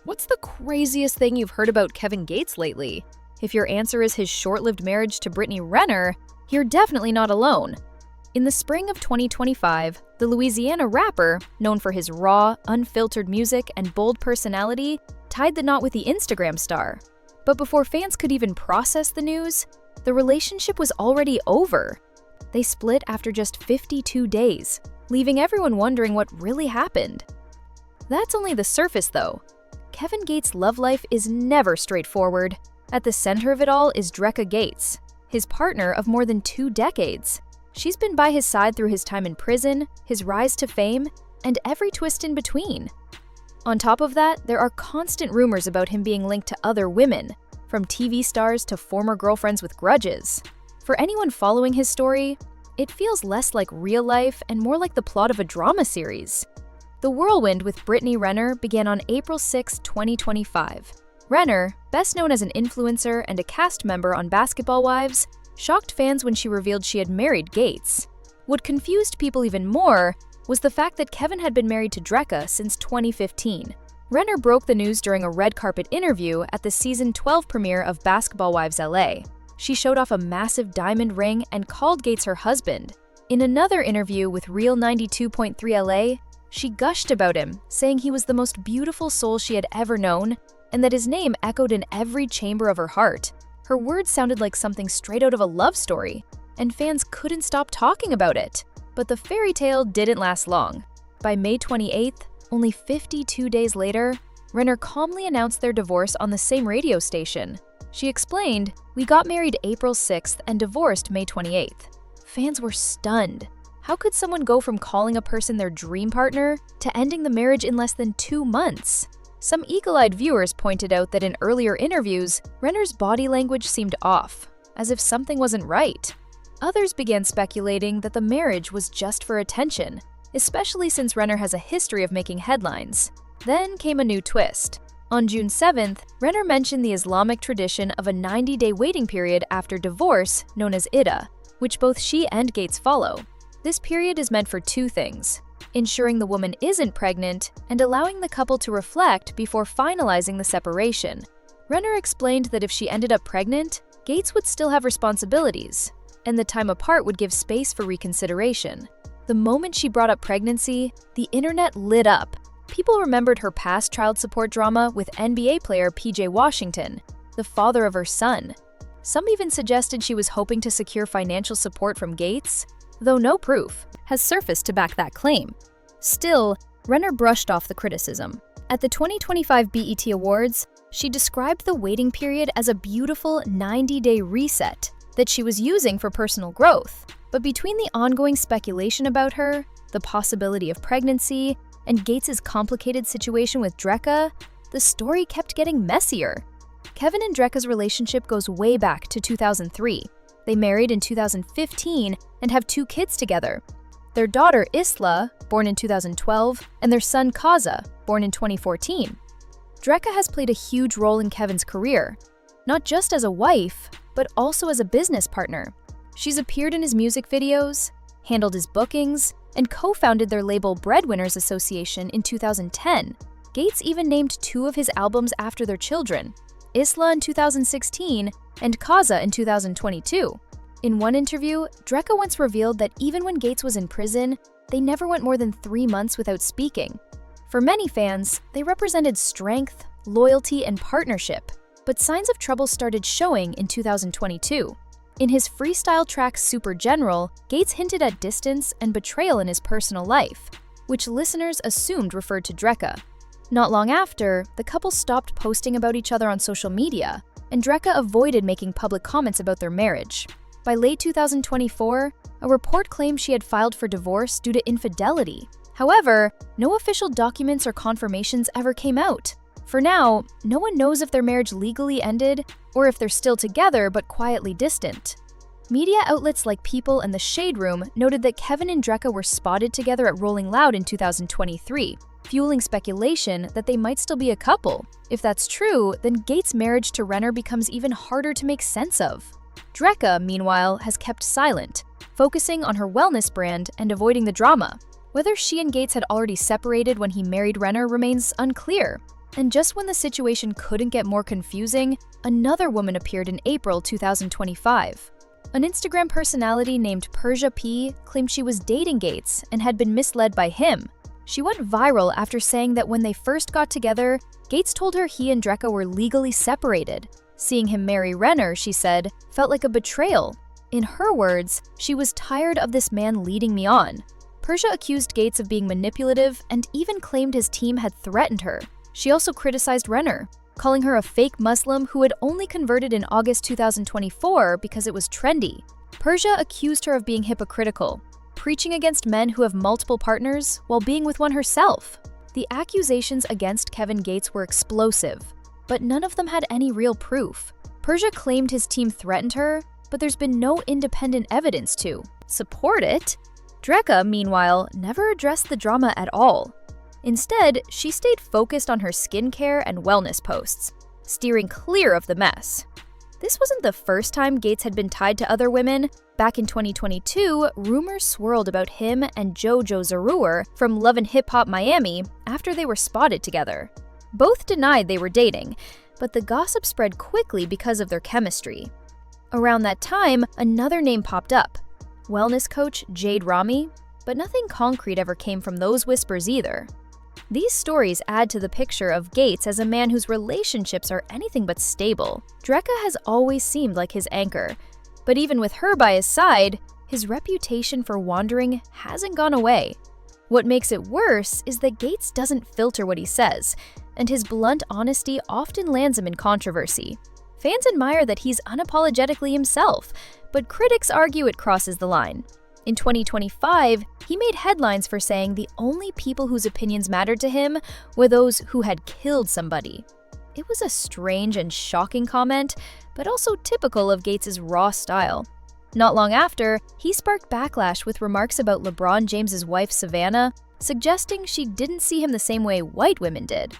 What's the craziest thing you've heard about Kevin Gates lately? If your answer is his short-lived marriage to Brittany Renner, you're definitely not alone. In the spring of 2025, the Louisiana rapper, known for his raw, unfiltered music and bold personality, tied the knot with the Instagram star. But before fans could even process the news, the relationship was already over. They split after just 52 days, leaving everyone wondering what really happened. That's only the surface, though. Kevin Gates' love life is never straightforward. At the center of it all is Drea Gates, his partner of more than 2 decades. She's been by his side through his time in prison, his rise to fame, and every twist in between. On top of that, there are constant rumors about him being linked to other women, from TV stars to former girlfriends with grudges. For anyone following his story, it feels less like real life and more like the plot of a drama series. The Whirlwind with Brittany Renner began on April 6, 2025. Renner, best known as an influencer and a cast member on Basketball Wives, shocked fans when she revealed she had married Gates. What confused people even more was the fact that Kevin had been married to Drea since 2015. Renner broke the news during a red carpet interview at the season 12 premiere of Basketball Wives LA. She showed off a massive diamond ring and called Gates her husband. In another interview with Real 92.3 LA, she gushed about him, saying he was the most beautiful soul she had ever known and that his name echoed in every chamber of her heart. Her words sounded like something straight out of a love story, and fans couldn't stop talking about it. But the fairy tale didn't last long. By May 28th, only 52 days later, Renner calmly announced their divorce on the same radio station. She explained, "We got married April 6th and divorced May 28th. Fans were stunned. How could someone go from calling a person their dream partner to ending the marriage in less than 2 months? Some eagle-eyed viewers pointed out that in earlier interviews, Renner's body language seemed off, as if something wasn't right. Others began speculating that the marriage was just for attention, especially since Renner has a history of making headlines. Then came a new twist. On June 7th, Renner mentioned the Islamic tradition of a 90-day waiting period after divorce, known as iddah, which both she and Gates follow. This period is meant for 2 things: ensuring the woman isn't pregnant and allowing the couple to reflect before finalizing the separation. Renner explained that if she ended up pregnant, Gates would still have responsibilities, and the time apart would give space for reconsideration. The moment she brought up pregnancy, the internet lit up. People remembered her past child support drama with NBA player PJ Washington, the father of her son. Some even suggested she was hoping to secure financial support from Gates, though no proof has surfaced to back that claim. Still, Renner brushed off the criticism. At the 2025 BET Awards, she described the waiting period as a beautiful 90-day reset that she was using for personal growth. But between the ongoing speculation about her, the possibility of pregnancy, and Gates' complicated situation with Drea, the story kept getting messier. Kevin and Drea's relationship goes way back to 2003. They married in 2015 and have 2 kids together. Their daughter Isla, born in 2012, and their son Kaza, born in 2014. Drea has played a huge role in Kevin's career, not just as a wife, but also as a business partner. She's appeared in his music videos, handled his bookings, and co-founded their label Breadwinners Association in 2010. Gates even named 2 of his albums after their children, Isla in 2016 and Kaza in 2022. In one interview, Drea once revealed that even when Gates was in prison, they never went more than 3 months without speaking. For many fans, they represented strength, loyalty, and partnership, but signs of trouble started showing in 2022. In his freestyle track Super General, Gates hinted at distance and betrayal in his personal life, which listeners assumed referred to Drea. Not long after, the couple stopped posting about each other on social media, and Drea avoided making public comments about their marriage. By late 2024, a report claimed she had filed for divorce due to infidelity. However, no official documents or confirmations ever came out. For now, no one knows if their marriage legally ended or if they're still together but quietly distant. Media outlets like People and The Shade Room noted that Kevin and Drea were spotted together at Rolling Loud in 2023, fueling speculation that they might still be a couple. If that's true, then Gates' marriage to Renner becomes even harder to make sense of. Drea, meanwhile, has kept silent, focusing on her wellness brand and avoiding the drama. Whether she and Gates had already separated when he married Renner remains unclear. And just when the situation couldn't get more confusing, another woman appeared in April 2025. An Instagram personality named Persia P claimed she was dating Gates and had been misled by him. She went viral after saying that when they first got together, Gates told her he and Drea were legally separated. Seeing him marry Renner, she said, felt like a betrayal. In her words, she was tired of this man leading me on. Persia accused Gates of being manipulative and even claimed his team had threatened her. She also criticized Renner, calling her a fake Muslim who had only converted in August 2024 because it was trendy. Persia accused her of being hypocritical, preaching against men who have multiple partners while being with one herself. The accusations against Kevin Gates were explosive, but none of them had any real proof. Persia claimed his team threatened her, but there's been no independent evidence to support it. Drea, meanwhile, never addressed the drama at all. Instead, she stayed focused on her skincare and wellness posts, steering clear of the mess. This wasn't the first time Gates had been tied to other women. Back in 2022, rumors swirled about him and JoJo Zarur from Love and Hip Hop Miami after they were spotted together. Both denied they were dating, but the gossip spread quickly because of their chemistry. Around that time, another name popped up, wellness coach Jade Rami, but nothing concrete ever came from those whispers either. These stories add to the picture of Gates as a man whose relationships are anything but stable. Drea has always seemed like his anchor, but even with her by his side, his reputation for wandering hasn't gone away. What makes it worse is that Gates doesn't filter what he says, and his blunt honesty often lands him in controversy. Fans admire that he's unapologetically himself, but critics argue it crosses the line. In 2025, he made headlines for saying the only people whose opinions mattered to him were those who had killed somebody. It was a strange and shocking comment, but also typical of Gates' raw style. Not long after, he sparked backlash with remarks about LeBron James' wife Savannah, suggesting she didn't see him the same way white women did.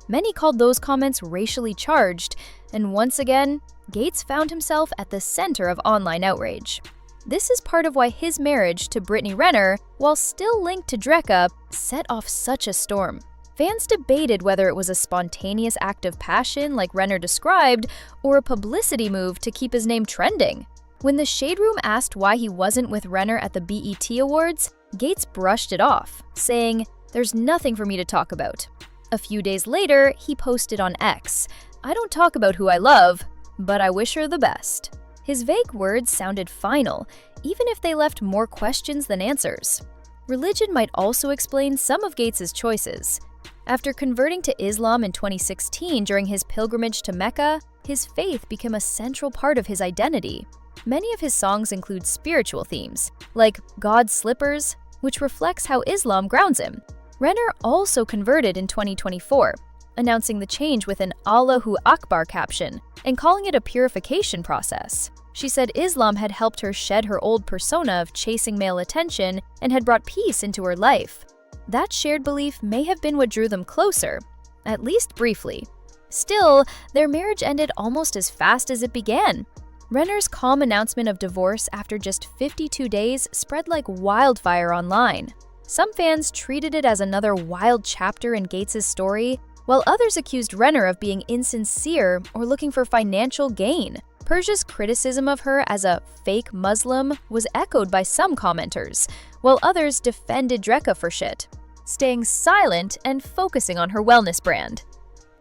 Many called those comments racially charged, and once again, Gates found himself at the center of online outrage. This is part of why his marriage to Brittany Renner, while still linked to Drea, set off such a storm. Fans debated whether it was a spontaneous act of passion like Renner described, or a publicity move to keep his name trending. When the Shade Room asked why he wasn't with Renner at the BET Awards, Gates brushed it off, saying, "There's nothing for me to talk about." A few days later, he posted on X, "I don't talk about who I love, but I wish her the best." His vague words sounded final, even if they left more questions than answers. Religion might also explain some of Gates' choices. After converting to Islam in 2016 during his pilgrimage to Mecca, his faith became a central part of his identity. Many of his songs include spiritual themes, like God's Slippers, which reflects how Islam grounds him. Renner also converted in 2024, announcing the change with an Allahu Akbar caption and calling it a purification process. She said Islam had helped her shed her old persona of chasing male attention and had brought peace into her life. That shared belief may have been what drew them closer, at least briefly. Still, their marriage ended almost as fast as it began. Renner's calm announcement of divorce after just 52 days spread like wildfire online. Some fans treated it as another wild chapter in Gates' story, while others accused Renner of being insincere or looking for financial gain. Persia's criticism of her as a fake Muslim was echoed by some commenters, while others defended Drea for shit, staying silent and focusing on her wellness brand.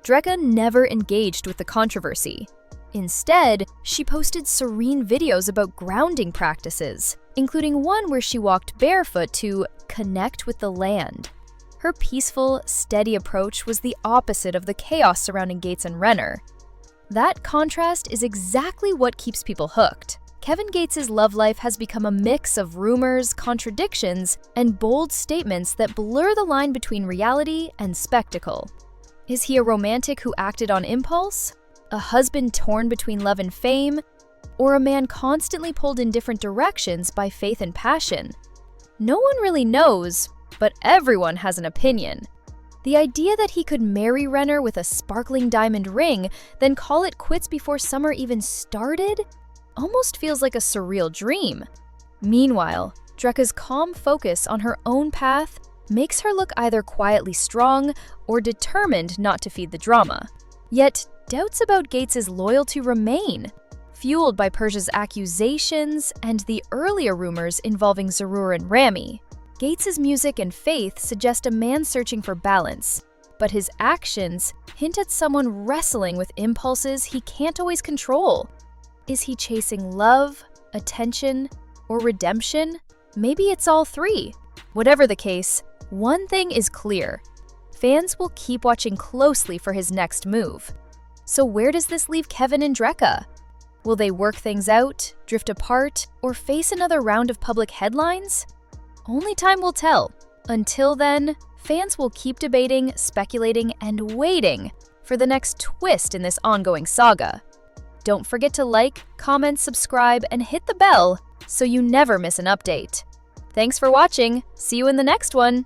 Drea never engaged with the controversy. Instead, she posted serene videos about grounding practices, including one where she walked barefoot to connect with the land. Her peaceful, steady approach was the opposite of the chaos surrounding Gates and Renner. That contrast is exactly what keeps people hooked. Kevin Gates' love life has become a mix of rumors, contradictions, and bold statements that blur the line between reality and spectacle. Is he a romantic who acted on impulse? A husband torn between love and fame? Or a man constantly pulled in different directions by faith and passion? No one really knows, but everyone has an opinion. The idea that he could marry Renner with a sparkling diamond ring, then call it quits before summer even started, almost feels like a surreal dream. Meanwhile, Drea's calm focus on her own path makes her look either quietly strong or determined not to feed the drama. Yet, doubts about Gates' loyalty remain, fueled by Persia's accusations and the earlier rumors involving Zarur and Rami. Gates' music and faith suggest a man searching for balance, but his actions hint at someone wrestling with impulses he can't always control. Is he chasing love, attention, or redemption? Maybe it's all three. Whatever the case, one thing is clear. Fans will keep watching closely for his next move. So where does this leave Kevin and Drea? Will they work things out, drift apart, or face another round of public headlines? Only time will tell. Until then, fans will keep debating, speculating, and waiting for the next twist in this ongoing saga. Don't forget to like, comment, subscribe, and hit the bell so you never miss an update. Thanks for watching. See you in the next one.